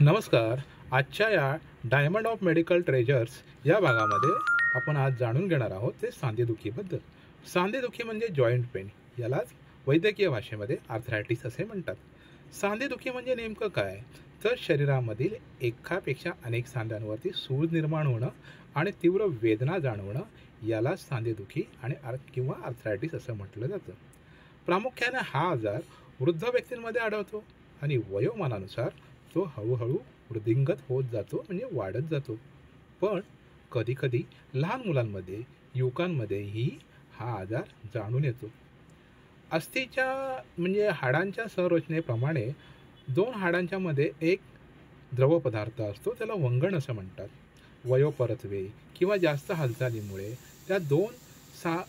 नमस्कार. आजच्या या डायमंड ऑफ मेडिकल ट्रेजर्स या भागामध्ये आपण आज जाणून घेणार आहोत ते सांधेदुखीबद्दल. सांधेदुखी म्हणजे जॉईंट पेन, यालाच वैद्यकीय भाषेमध्ये आर्थरायटिस असे म्हणतात. सांधेदुखी म्हणजे नेमकं काय, तर शरीरामधील एकापेक्षा अनेक सांध्यांवरती सूज निर्माण होणं आणि तीव्र वेदना जाणवणं याला सांधेदुखी आणि किंवा आर्थरायटिस असं म्हटलं जातं. प्रामुख्याने हा आजार वृद्ध व्यक्तींमध्ये आढळतो आणि वयोमानानुसार तो हळूहळू वृद्धिंगत होत जातो, म्हणजे वाढत जातो. पण कधीकधी लहान मुलांमध्ये, युवकांमध्येही हा आजार जाणून येतो. अस्थीच्या म्हणजे हाडांच्या संरचनेप्रमाणे दोन हाडांच्या मध्ये एक द्रव पदार्थ असतो, त्याला वंगण असं म्हणतात. वयोपरत्वे किंवा जास्त हालचालीमुळे त्या दोन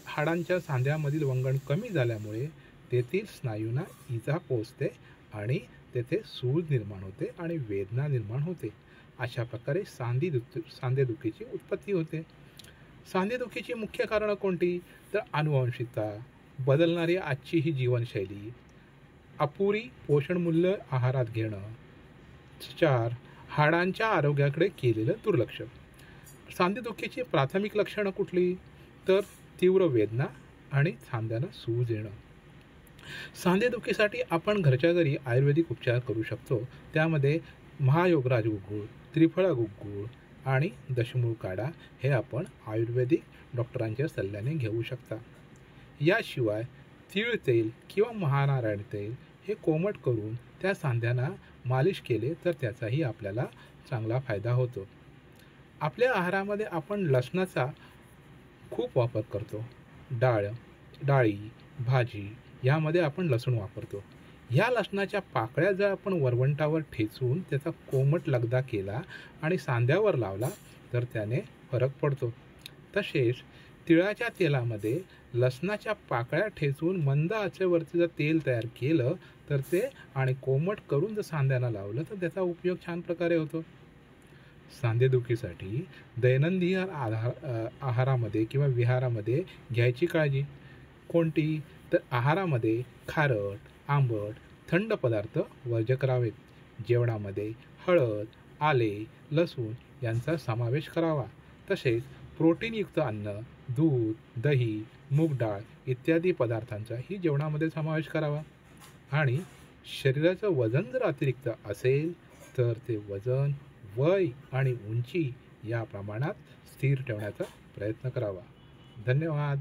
हाडांच्या सांध्यामधील वंगण कमी झाल्यामुळे तेथील स्नायूंना इजा पोचते आणि तेथे सूज निर्माण होते आणि वेदना निर्माण होते. अशा प्रकारे सांधेदुखीची उत्पत्ती होते. सांधेदुखीची मुख्य कारणं कोणती, तर अनुवंशिकता, बदलणारी आजची ही जीवनशैली, अपुरी पोषणमूल्य आहारात घेणं, 4 हाडांच्या आरोग्याकडे केलेलं दुर्लक्ष. सांधेदुखीची प्राथमिक लक्षणं कुठली, तर तीव्र वेदना आणि सांध्यानं सूज येणं. सांधेदुखीसाठी आपण घरच्या घरी आयुर्वेदिक उपचार करू शकतो. त्यामध्ये महायोगराज गुग्गुळ, त्रिफळा गुग्गुळ आणि दशमूळ काढा हे आपण आयुर्वेदिक डॉक्टरांच्या सल्ल्याने घेऊ शकता. याशिवाय तीळ तेल किंवा महानारायण तेल हे कोमट करून त्या सांध्यांना मालिश केले तर त्याचाही आपल्याला चांगला फायदा होतो. आपल्या आहारामध्ये आपण लसणाचा खूप वापर करतो. डाळी, भाजी यामध्ये आपण लसूण वापरतो. या लसणाच्या पाकळ्या जर आपण वरवंटावर ठेचून त्याचा कोमट लगदा केला आणि सांध्यावर लावला तर त्याने फरक पडतो. तसेच तिळाच्या तेलामध्ये लसणाच्या पाकळ्या ठेचून मंद आचेवरती जर तेल तयार केलं तर ते आणि कोमट करून जर सांध्याला लावलं तर त्याचा उपयोग छान प्रकारे होतो. सांधेदुखीसाठी दैनंदिन आहारामध्ये किंवा विहारामध्ये घ्यायची काळजी कोणती, तर आहारामध्ये खारट, आंबट, थंड पदार्थ वर्ज्य करावेत. जेवणामध्ये हळद, आले, लसूण यांचा समावेश करावा. तसेच प्रोटीनयुक्त अन्न, दूध, दही, मूग डाळ इत्यादी पदार्थांचाही जेवणामध्ये समावेश करावा. आणि शरीराचं वजन जर अतिरिक्त असेल तर ते वजन, वय आणि उंची या प्रमाणात स्थिर ठेवण्याचा प्रयत्न करावा. धन्यवाद.